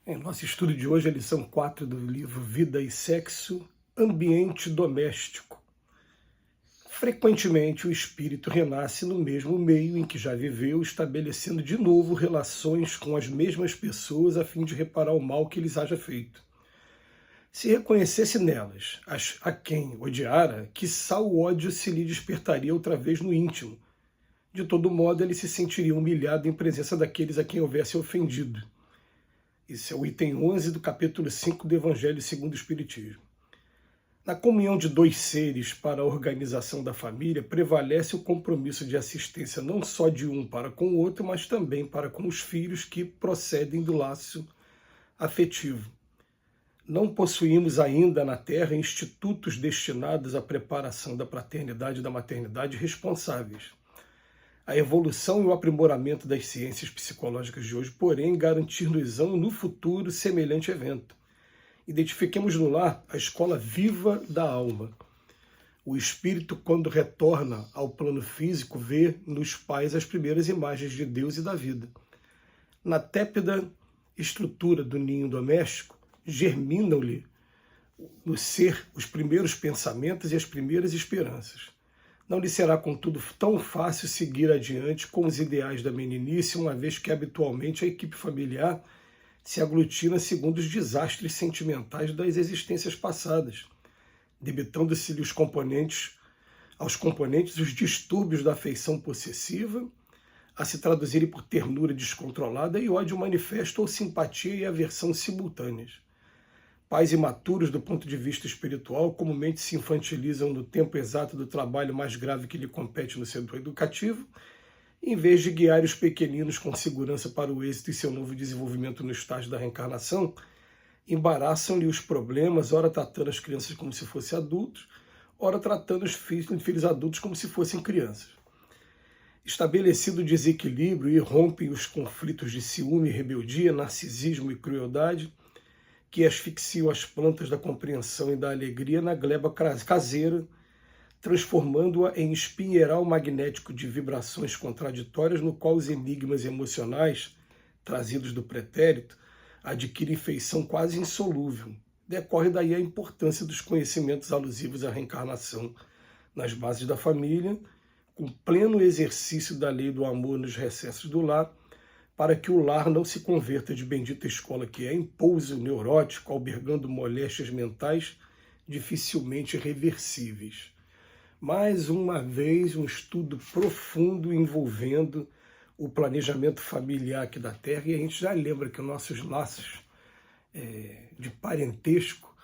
Em nosso estudo de hoje, a lição 4 do livro Vida e Sexo, Ambiente Doméstico. Frequentemente, o espírito renasce no mesmo meio em que já viveu, estabelecendo de novo relações com as mesmas pessoas a fim de reparar o mal que lhes haja feito. Se reconhecesse nelas a quem odiara, quiçá o ódio se lhe despertaria outra vez no íntimo. De todo modo, ele se sentiria humilhado em presença daqueles a quem houvesse ofendido. Esse é o item 11 do capítulo 5 do Evangelho segundo o Espiritismo. Na comunhão de dois seres para a organização da família, prevalece o compromisso de assistência não só de um para com o outro, mas também para com os filhos que procedem do laço afetivo. Não possuímos ainda na Terra institutos destinados à preparação da paternidade e da maternidade responsáveis. A evolução e o aprimoramento das ciências psicológicas de hoje, porém, garantir-nos-ão no futuro semelhante evento. Identifiquemos no lar a escola viva da alma. O espírito, quando retorna ao plano físico, vê nos pais as primeiras imagens de Deus e da vida. Na tépida estrutura do ninho doméstico, germinam-lhe no ser os primeiros pensamentos e as primeiras esperanças. Não lhe será, contudo, tão fácil seguir adiante com os ideais da meninice, uma vez que habitualmente a equipe familiar se aglutina segundo os desastres sentimentais das existências passadas, debitando-se-lhe aos componentes os distúrbios da afeição possessiva, a se traduzirem por ternura descontrolada e ódio manifesto ou simpatia e aversão simultâneas. Pais imaturos do ponto de vista espiritual comumente se infantilizam no tempo exato do trabalho mais grave que lhe compete no setor educativo, em vez de guiar os pequeninos com segurança para o êxito e seu novo desenvolvimento no estágio da reencarnação, embaraçam-lhe os problemas, ora tratando as crianças como se fossem adultos, ora tratando os filhos adultos como se fossem crianças. Estabelecido o desequilíbrio, irrompem os conflitos de ciúme, rebeldia, narcisismo e crueldade, que asfixiam as plantas da compreensão e da alegria na gleba caseira, transformando-a em espinheiral magnético de vibrações contraditórias, no qual os enigmas emocionais, trazidos do pretérito, adquirem feição quase insolúvel. Decorre daí a importância dos conhecimentos alusivos à reencarnação nas bases da família, com pleno exercício da lei do amor nos recessos do lar, para que o lar não se converta de bendita escola que é, em pouso neurótico, albergando moléstias mentais dificilmente reversíveis. Mais uma vez, um estudo profundo envolvendo o planejamento familiar aqui da Terra, e a gente já lembra que nossos laços de parentesco,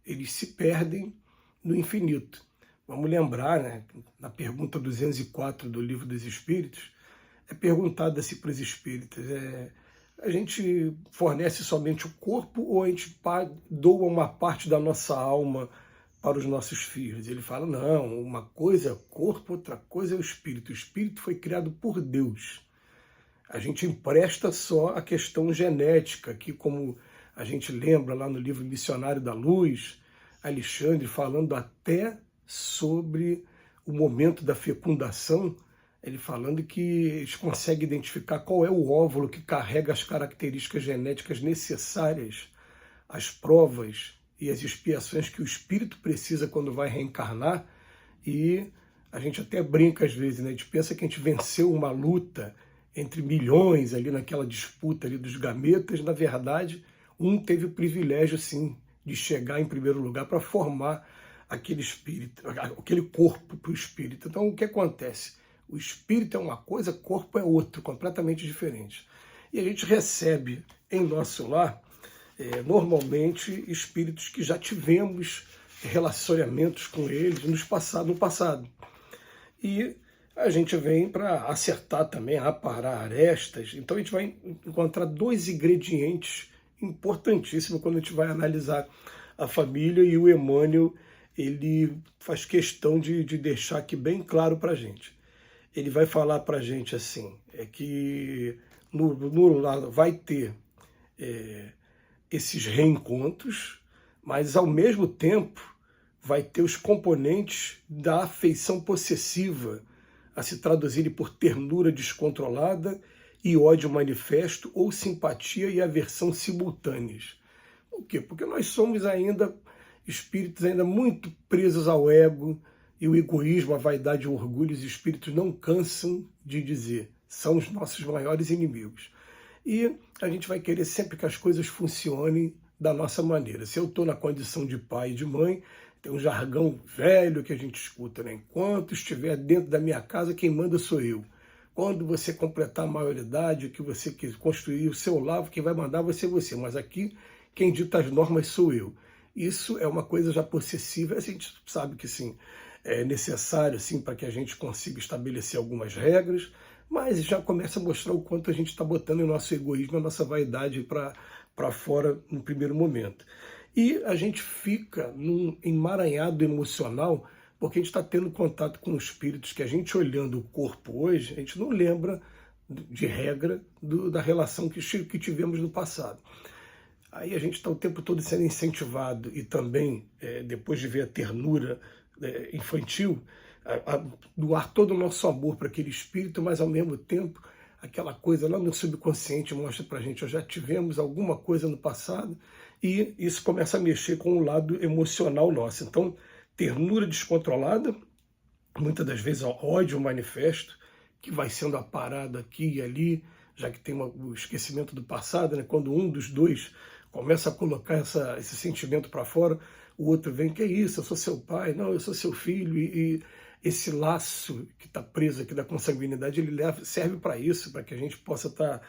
eles se perdem no infinito. Vamos lembrar, né, na pergunta 204 do Livro dos Espíritos, é perguntado assim para os espíritas, a gente fornece somente o corpo ou a gente doa uma parte da nossa alma para os nossos filhos? Ele fala, não, uma coisa é o corpo, outra coisa é o espírito. O espírito foi criado por Deus. A gente empresta só a questão genética, que como a gente lembra lá no livro Missionário da Luz, Alexandre falando até sobre o momento da fecundação, ele falando que eles conseguem identificar qual é o óvulo que carrega as características genéticas necessárias, as provas e as expiações que o espírito precisa quando vai reencarnar. E a gente até brinca às vezes, né? A gente pensa que a gente venceu uma luta entre milhões ali naquela disputa ali dos gametas. Na verdade, um teve o privilégio, sim, de chegar em primeiro lugar para formar aquele espírito, aquele corpo para o espírito. Então, o que acontece? O espírito é uma coisa, o corpo é outra, completamente diferente. E a gente recebe em nosso lar, normalmente, espíritos que já tivemos relacionamentos com eles no passado. E a gente vem para acertar também, aparar arestas. Então a gente vai encontrar dois ingredientes importantíssimos quando a gente vai analisar a família, e o Emmanuel, ele faz questão de deixar aqui bem claro para a gente. Ele vai falar para a gente assim, que no lado vai ter esses reencontros, mas ao mesmo tempo vai ter os componentes da afeição possessiva a se traduzirem por ternura descontrolada e ódio manifesto ou simpatia e aversão simultâneas. Por quê? Porque nós somos ainda espíritos ainda muito presos ao ego, e o egoísmo, a vaidade e o orgulho, os espíritos não cansam de dizer, são os nossos maiores inimigos. E a gente vai querer sempre que as coisas funcionem da nossa maneira. Se eu estou na condição de pai e de mãe, tem um jargão velho que a gente escuta, né? Enquanto estiver dentro da minha casa, quem manda sou eu. Quando você completar a maioridade, que você construir o seu lar, quem vai mandar vai ser você. Mas aqui, quem dita as normas sou eu. Isso é uma coisa já possessiva. A gente sabe que sim, é necessário sim, para que a gente consiga estabelecer algumas regras, mas já começa a mostrar o quanto a gente está botando o nosso egoísmo, a nossa vaidade para fora no primeiro momento. E a gente fica num emaranhado emocional, porque a gente está tendo contato com espíritos que a gente olhando o corpo hoje, a gente não lembra de regra da relação que tivemos no passado. Aí a gente está o tempo todo sendo incentivado e também, depois de ver a ternura infantil, doar todo o nosso amor para aquele espírito, mas ao mesmo tempo aquela coisa lá no subconsciente mostra para a gente, já tivemos alguma coisa no passado, e isso começa a mexer com o lado emocional nosso. Então, ternura descontrolada, muitas das vezes ódio manifesto, que vai sendo aparado aqui e ali, já que tem o esquecimento do passado, né? Quando um dos dois começa a colocar esse sentimento para fora, o outro vem, que é isso, eu sou seu pai, não, eu sou seu filho, e esse laço que está preso aqui da consanguinidade, ele serve para isso, para que a gente possa estar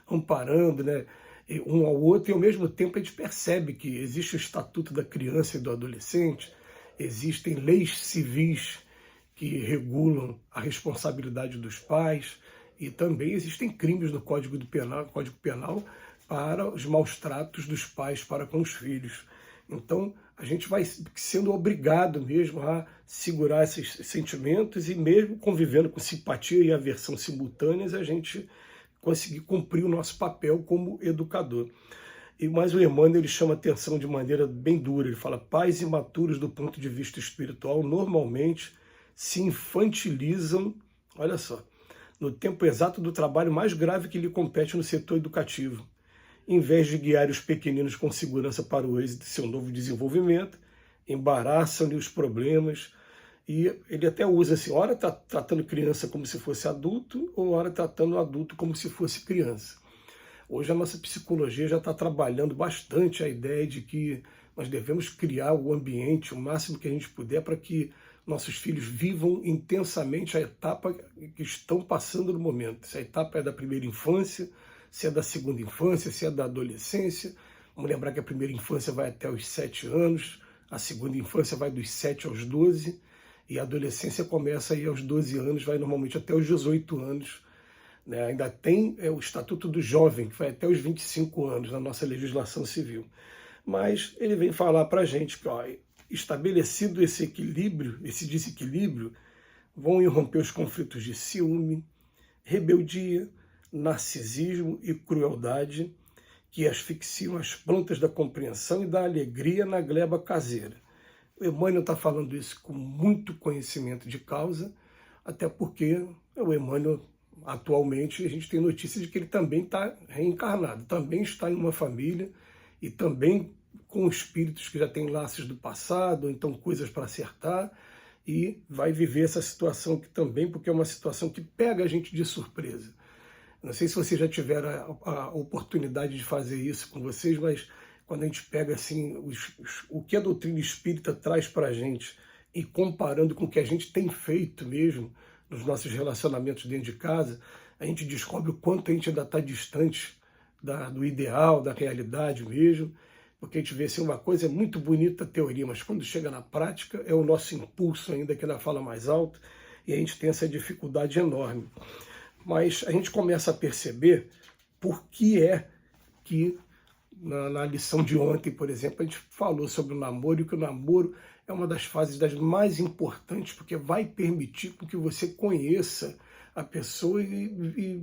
amparando, né, um ao outro, e ao mesmo tempo a gente percebe que existe o Estatuto da Criança e do Adolescente, existem leis civis que regulam a responsabilidade dos pais, e também existem crimes no Código Penal para os maus tratos dos pais para com os filhos. Então, a gente vai sendo obrigado mesmo a segurar esses sentimentos, e mesmo convivendo com simpatia e aversão simultâneas, a gente conseguir cumprir o nosso papel como educador. Mas o Emmanuel ele chama atenção de maneira bem dura. Ele fala, pais imaturos do ponto de vista espiritual normalmente se infantilizam, olha só, no tempo exato do trabalho mais grave que lhe compete no setor educativo. Em vez de guiar os pequeninos com segurança para o êxito de seu novo desenvolvimento, embaraçam-lhe os problemas, e ele até usa assim, ora está tratando criança como se fosse adulto, ou ora tratando adulto como se fosse criança. Hoje a nossa psicologia já está trabalhando bastante a ideia de que nós devemos criar o ambiente o máximo que a gente puder para que nossos filhos vivam intensamente a etapa que estão passando no momento. Se a etapa é da primeira infância, se é da segunda infância, se é da adolescência. Vamos lembrar que a primeira infância vai até os 7 anos, a segunda infância vai dos 7 aos 12, e a adolescência começa aí aos 12 anos, vai normalmente até os 18 anos. Né? Ainda tem o Estatuto do Jovem, que vai até os 25 anos na nossa legislação civil. Mas ele vem falar para a gente que, ó, estabelecido esse equilíbrio, esse desequilíbrio, vão irromper os conflitos de ciúme, rebeldia, narcisismo e crueldade, que asfixiam as plantas da compreensão e da alegria na gleba caseira. O Emmanuel está falando isso com muito conhecimento de causa, até porque o Emmanuel, atualmente, a gente tem notícia de que ele também está reencarnado, também está em uma família, e também com espíritos que já têm laços do passado, ou então coisas para acertar, e vai viver essa situação aqui também, porque é uma situação que pega a gente de surpresa. Não sei se vocês já tiveram a oportunidade de fazer isso com vocês, mas quando a gente pega assim o que a doutrina espírita traz para a gente, e comparando com o que a gente tem feito mesmo nos nossos relacionamentos dentro de casa, a gente descobre o quanto a gente ainda está distante do ideal, da realidade mesmo, porque a gente vê assim, uma coisa é muito bonita a teoria, mas quando chega na prática é o nosso impulso ainda que ainda fala mais alto, e a gente tem essa dificuldade enorme. Mas a gente começa a perceber por que é que na lição de ontem, por exemplo, a gente falou sobre o namoro, e que o namoro é uma das fases das mais importantes, porque vai permitir que você conheça a pessoa e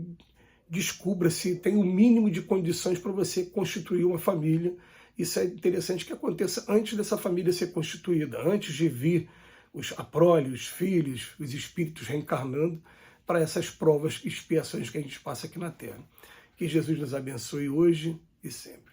descubra se tem o mínimo de condições para você constituir uma família. Isso é interessante que aconteça antes dessa família ser constituída, antes de vir a prole, os filhos, os espíritos reencarnando, para essas provas e expiações que a gente passa aqui na Terra. Que Jesus nos abençoe hoje e sempre.